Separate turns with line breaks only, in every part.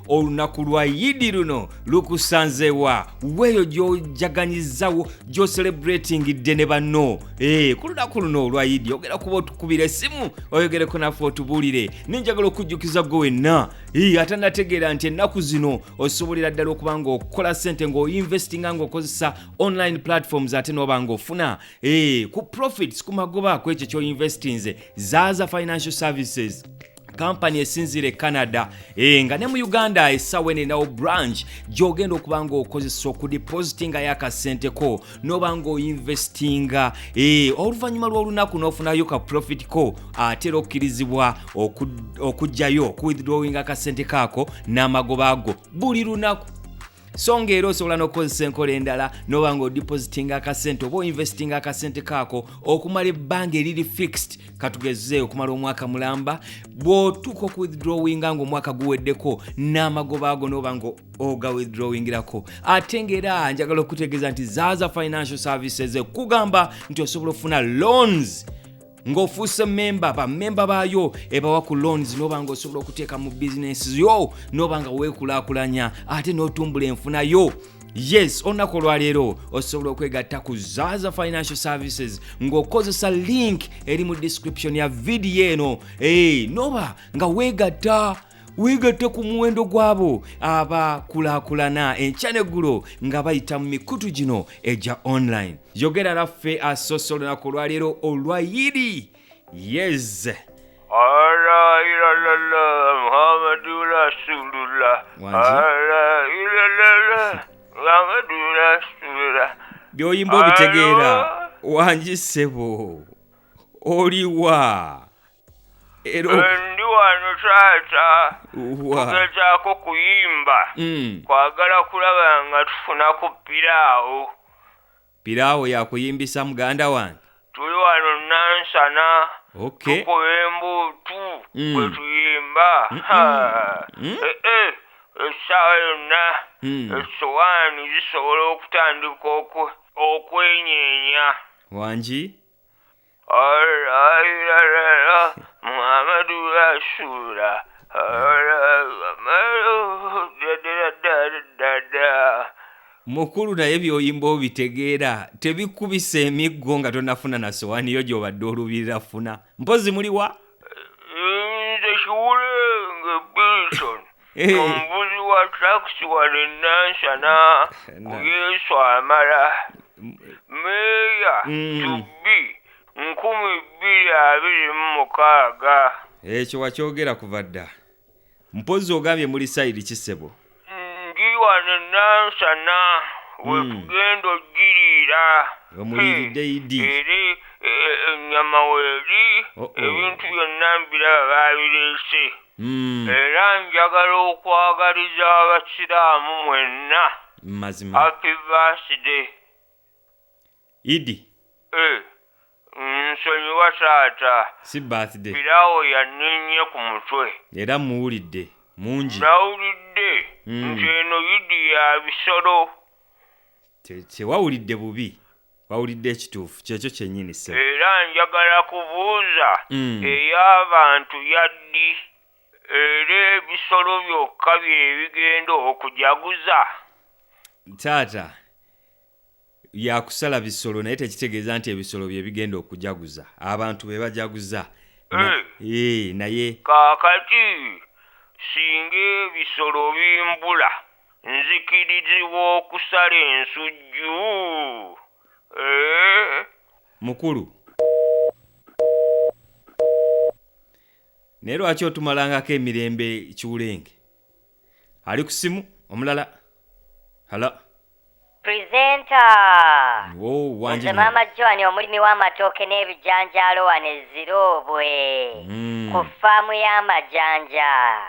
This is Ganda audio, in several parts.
olunaku lwa yidi luno lukusanzewa weeyo gy'ojaganyizawo gy'ocelebratingidde ne banno ku lunaku luno olwa yidi ogera kuba otukubira essimu oyogereko naffe otubuulire nenjagala okujjukiza gwe wenna ate nategeera nti ennaku zino osobolera ddala okuba ng'okola ssente ng'oinvestinga ng'okozesa online platforms ate n'oba ng'ofuna ku profits ku magoba kwekyo ky'oinvestinze Zaza Financial Services Company esinzire Canada nga ne mu Uganda essaawa enenawo branch gy'ogenda okuba ng'okozesa okudepositinga y'akasenteko n'oba ng'oinvestinga oluvannyuma lw'olunaku n'ofunayo ka profit ko ate era okkirizibwa okujjayo okuwithdrawinga akasente kaako n'amagoba ago buli lunaku. So ng'era osobola n'okozesa enkola endala n'oba ng'odepositinga akasente oba oinvestinga akasente kaako okumala ebbanga eriri fixed katugeze okumala omwaka mulamba bw'otuuka okuwithdrawinga ng'omwaka guweddeko n'amagoba ago n'oba ng'oga withdrawingirako. Ate ng'era njagala okutegeeza nti Zaza Financial Services kugamba nti osobola ofuna loans ng'ofuuse bammemba baayo ebawa ku loans n'oba ng'osobola okuteeka mu bizinesi yo n'oba nga weekulaakulanya ate n'otumbula enfunayo. Yes, olunaku olwaleero osobola okwegatta ku Zaza Financial Services ng'okozesa link eri mu description ya video eno n'oba nga weegatte ku muwendo gwabo abakulaakulana enkya n'eggulo nga bayita mu mikutu gino egya online. Yogera naffe asosa olunaku olwaleero olwa yidi. Yes.
Muhammadu Rasulullah.
By'oyimba obitegeera wangi ssebo oliwa
ndi wano taata tugezaako kuyimba kwagala kulaba nga tufuna ku
piraawo yakuyimbisa muganda wange.
Tuli wano Nansana tukola embuutu bwe tuyimba essaawa yonna essowaani zisobola okutandika okwenyeenya
wangi.
Muhammadu Rasulullah.
Mukulu naye by'oyimba obitegeera tebikubisa emiggo nga tonafuna na sowaani yo gy'obadde olubirira funa. Mpozi muliwa?
Nze Kiwulenge Bilson, omuvuzi wa takisi wano Nansana ku Yesu amala. Meeya Tubbi 2026.
Ekyo wakyogera kuva dda. Mpozi ogambye muli sayidi kisebo?
Ndi wano Nansana we tugenda oggirira.
Omuliridde idi.
Eri ennyama weeri ebintu byonna mbiraba babireese. Era njagala okwagaliza abasiraamu mwenna.
Mazima.
Happy birthday.
Idi.
Nsonyiwa taata.
Si birthday.
Piraawo yanninye ku mutwe.
Era muwulidde mungi.
Nawulidde nti eno yidi ya bisolo.
Tewawulidde bubi. Wawulidde ekituufu kyekyo kyennyini se.
Era njagala kubuuza ey'abantu yaddi era ebisolo byokka bye bigenda okujaguza.
Taata yakusala bisolo naye tekitegeeza nti ebisolo bye bigenda okujaguza. Abantu be bajaguza. Naye
kaakati singa ebisolo bimbula nzikirizibwa okusala ensujju.
Mukulu. Naye lwaki otumalangako emirembe Kiwulenge? Ali ku simu omulala? Hala.
Presenter.
Wangi.
Nze Maama Joan omulimi w'amatooke n'ebijanjaalo wano Ezirobwe ku ffaamu y'amajanja.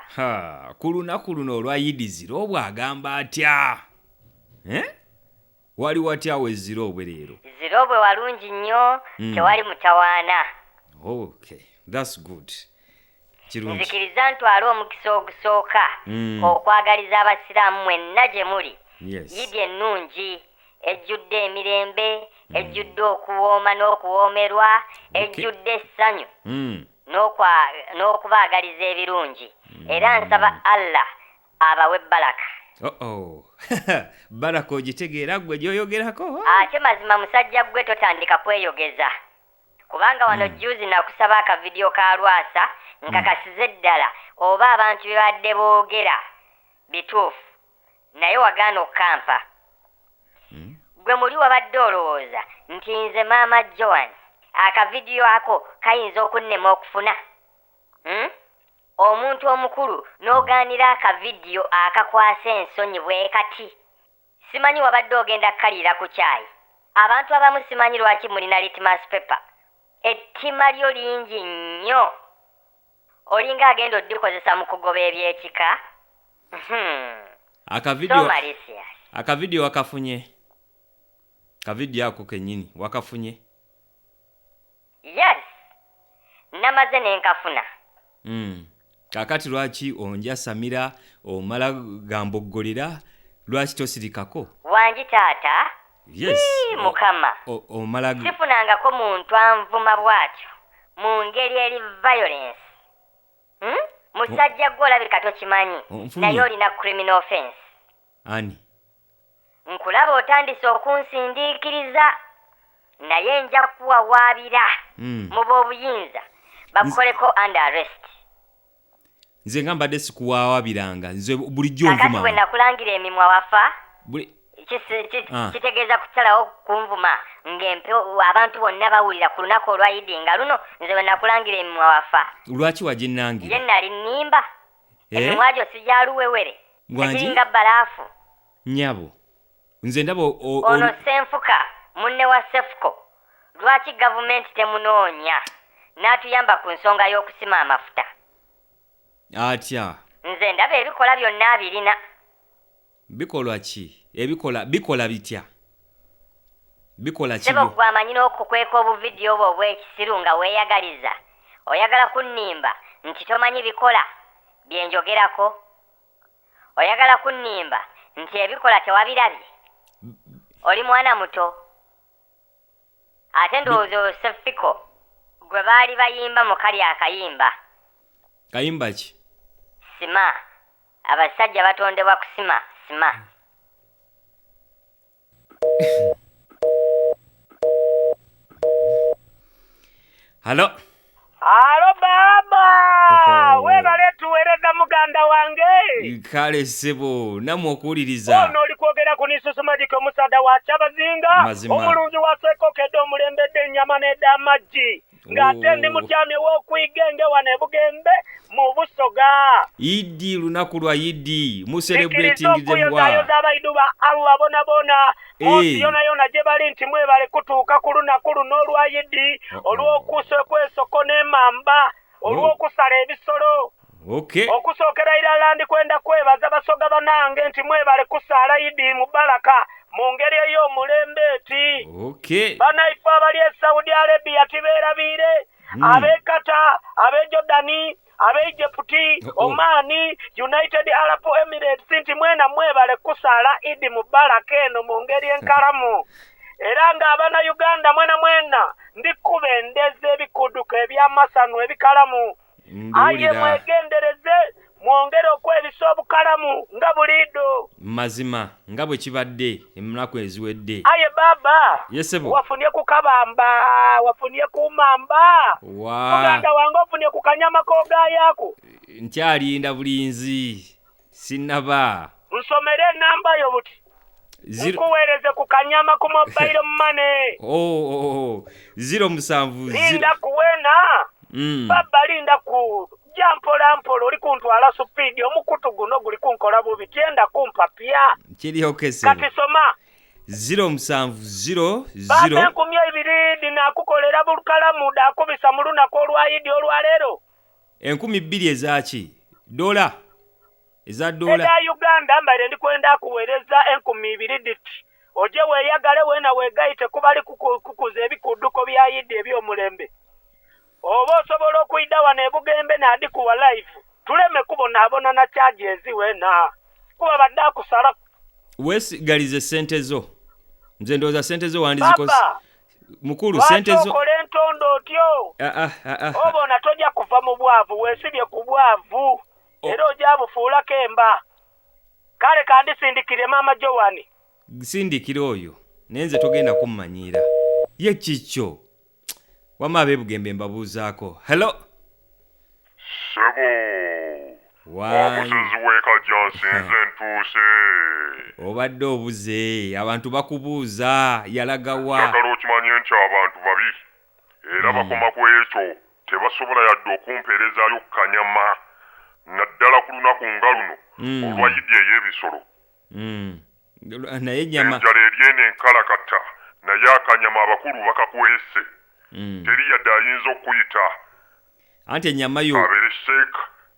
Ku lunaku luno olwa Yidi Zirobwe agamba atya? Wali watya we Zirobwe leero?
Zirobwe walungi nnyo, tewali mutawaana.
Okay, that's good. Kirungi.
Nzikiriza ntwala omukisa ogusooka okwagaliza abasiraamu mwenna gye muli.
Yes.
Yidi ennungi ejjudde emirembe, ejjudde okuwooma n'okuwoomerwa, ejjudde essanyu n'okubaagaliza ebirungi. Era nsaba Allah abawe Baraka.
Baraka ogitegeera gwe gy'oyogerako?
Ate mazima musajja gwe totandika kweyogeza. Kubanga wano juzi nakusaba akavidiyo ka Lwasa nkakasize ddala oba abantu bye badde boogera bituufu naye wagaana okukampa. Gwe muli wabadde olowooza nti nze maama Joan akavidiyo ako kayinza okunnema okufuna? Omuntu omukulu n'ogaanira akavidiyo akakwasa ensonyi bwe kati. Simanyi wabadde ogenda kukalira ku kyayi. Abantu abamu simanyi lwaki mulina litmus paper. Ettima lyo lingi nnyo. Olinga agenda oddikozesa mu kugoba ebyekika.
Akavidiyo wakafunye? Akavidiyo ako kennyini wakafunye?
Yes. Namaze ne nkafuna.
Kakati lwaki onjasamira omala gamboggolera lwaki tosirikako?
Wangi taata?
Yes.
Mukama.
Omala
sifunangako muntu anvuma bw'atyo mu ngeri eri violence. Musajja gwe olabika tokimanyi naye olina criminal offense.
Ani?
Nkulaba otandise okunsindiikiriza naye nja kuwawaabira mu b'obuyinza bakukoleko under arrest.
Nze nga mbadde sikuwawaabiranga nze bulijjo nvuma.
Kakati bwe nakulangira emimwa wafa kitegeeza kukyalawo kunvuma abantu bonna bawulira ku lunaku olwayidi nga luno nze bwe nakulangira emimwa wafa.
Lwaki waginnangira?
Ye nali nnimba emimwa gyo sijyaluwewere egiringa balaafu.
Nnyabo nze ndaba
ono Senfuka munne wa Cephco lwaki gavumenti temunoonya n'atuyamba ku nsonga y'okusima amafuta?
Atya?
Nze ndaba ebikola byonna abirina.
Bikolwa ki? Bikola bitya? Bikola ki?
Sebo gwe amanyi n'okukweka obuvidiyo bwo obw'ekisiru nga weeyagaliza. Oyagala kunnimba nti tomanyi bikola bye njogerako. Oyagala kunnimba nti ebikola tewabirabye. Oli mwana muto. Ate ndowooza Cephco gwe baali bayimba mu kali akayimba.
Kayimba ki?
Sima. Abasajja batondebwa kusima sima.
Halo
baba. Webale tuweereza muganda wange.
Kale ssebo namwe okuwuliriza.
Ono oli kwogera ku Nisusumadiko omusaada wa Kyabazinga. Omulunzi wa Ssekokedde omulembedde ennyama n'ed'amaggi. Ng'ate ndi mutyami w'okuyigenge wano e Bugembe mu Busoga.
Idi lunaku lwa Idi mu celebrating them wa.
Okuyozayoza abayidu ba Allah bona. Munsi yona gye bali nti mwebale kutuuka ku lunaku luno olwa Idi olw'okwesoko n'emamba olw'okusala ebisolo. Okusookera irala ndi kwenda kwebaza basoga banange nti mwebale kusaala Idi Mubaraka mu ngeri ey'omulembe eti. Banaife abali e Saudi Arabia tibeerabiire, ab'e Qatar, ab'e Jordani, ab'e Egypt, Omani, United Arab Emirates nti mwena mwebale kusaala Idi Mubaraka eno mu ngeri enkalamu. Era ng'abana Uganda mwena ndikuba endeze ebikuduko eby'amasano ebikalamu. Aye mwegendereze mwongere okwebisa obukalamu nga buliido.
Mazima nga bwe kibadde emunaku eziwedde.
Aye baba.
Yesebo.
Wafunye ku kabamba, wafunye ku mamba. Muganda wange ofunye ku kanyama k'ogaayako.
Nkyalinda bulinzi. Sinnaba.
Nsomere enamba yo buti. Nkuweereze ku kanyama ku mobile money.
070.
Linda kuwena. Baba linda ku jampola oli kuntwala supidi omukutu guno guli kunkola bubi tienda kumpapya.
Kiri okese.
Kati soma.
070.
Baba nkumya ibiridi nakukolera bulukalamu dakubisa mu lunaku olwa Idi olwaleero. 2,000
ezaki? Dola? Eza dola?
Eda Uganda mbale ndi kwenda kuweereza 2,000 diti. Oje weeyagale wena weegayite kubali kukuza ebikuduko bya Idi eby'omulembe. Oba osobola okuyida wano e Bugembe n'adikuwa live tuleme kubonabona na charges wena kuba badde akusala.
Weesigalize ssente zo. Nze ndowooza ssente zo wandizikoze. Mukulu ssente zo.
Okole entondo otyo. Obona tojja kuva mu bwavu weesibye ku bwavu. Era ojja bufuulako emba. kale kandisindikire maama Joan.
Sindikira oyo nenze togenda kummanyira ye kikyo wama abeebugembe mbabuuzaako. Hello
Sebo omusezi w'ekajja nsinze ntuuse.
Obadde obuze abantu bakubuuza yalagawa.
Njagala okimanye nti abantu babi era bakoma ku ekyo tebasobola yadde okumpeerezaayo kanyama naddala ku lunaku nga luno olwayidde ey'ebisolo.
Naye ennyama
enjala eryene enkalakata naye akanyama abakulu bakakwese teri yadde ayinza okuyita.
anti ennyama yo
kabeere sheek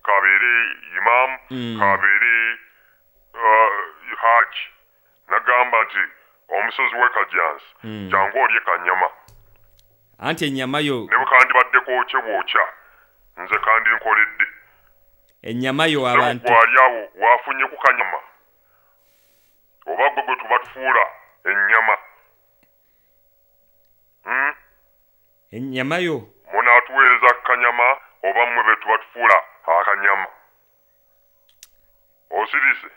kabeere imam kabeere haji nagamba nti omusozi w'ekajansi jangu olye kanyama.
anti ennyama yo
ne bwe kandibadde kwokye bwokya nze kandi nkoledde.
ennyama yo abantu
gwali awo waafunye ku kanyama oba gwe gwe tuba tufuula ennyama.
ennyama yo
munaatuweereza kanyama oba mmwe be tuba tufuula akanyama. Osirise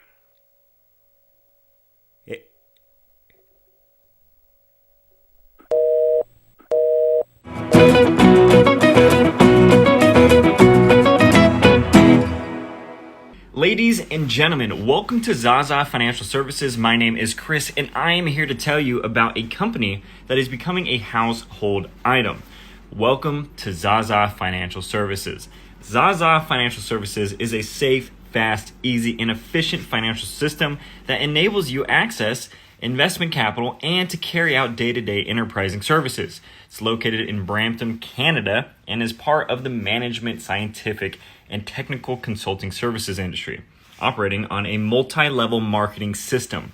Ladies and gentlemen, welcome to Zaza Financial Services. My name is Chris, and I am here to tell you about a company that is becoming a household item. Welcome to Zaza Financial Services. Zaza Financial Services is a safe, fast, easy, and efficient financial system that enables you access investment capital and to carry out day-to-day enterprising services. It's located in Brampton, Canada, and is part of the management, scientific, and technical consulting services industry, operating on a multi-level marketing system.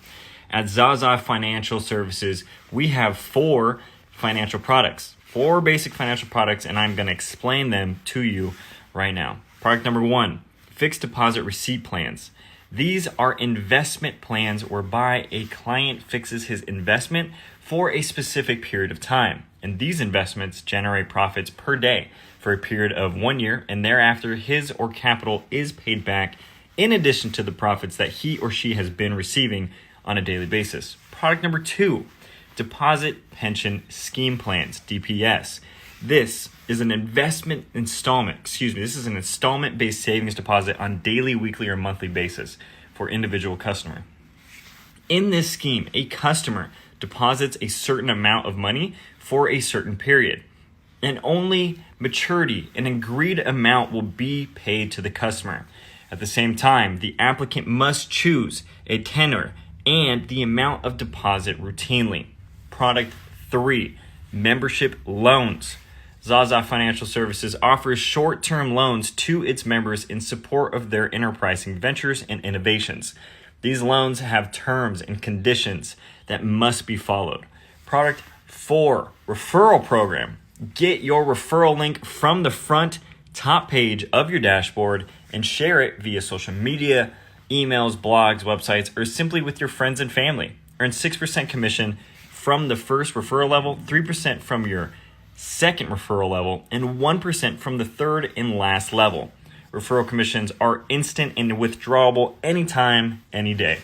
At Zaza Financial Services, we have four basic financial products, and I'm going to explain them to you right now. Product number one, fixed deposit receipt plans. These are investment plans whereby a client fixes his investment for a specific period of time. And these investments generate profits per day for a period of 1 year, and thereafter his or capital is paid back in addition to the profits that he or she has been receiving on a daily basis. Product number two, deposit pension scheme plans, DPS. This is an installment-based savings deposit on daily, weekly, or monthly basis for individual customer. In this scheme, a customer deposits a certain amount of money for a certain period, and only maturity, an agreed amount, will be paid to the customer. At the same time, the applicant must choose a tenor and the amount of deposit routinely. Product 3, membership loans. Zaza Financial Services offers short-term loans to its members in support of their enterprising ventures and innovations. These loans have terms and conditions that must be followed. Product 4, referral program. Get your referral link from the front top page of your dashboard and share it via social media, emails, blogs, websites, or simply with your friends and family. Earn 6% commission from the first referral level, 3% from your second referral level, and 1% from the third and last level. Referral commissions are instant and withdrawable anytime, any day.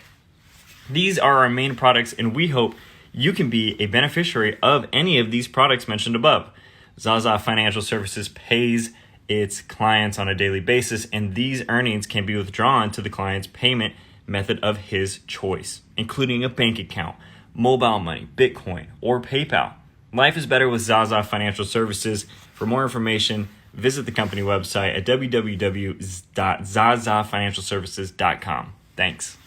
These are our main products, and we hope you can be a beneficiary of any of these products mentioned above. Zaza Financial Services pays its clients on a daily basis, and these earnings can be withdrawn to the client's payment method of his choice, including a bank account, mobile money, Bitcoin, or PayPal. Life is better with Zaza Financial Services. For more information, visit the company website at www.zazafinancialservices.com. Thanks.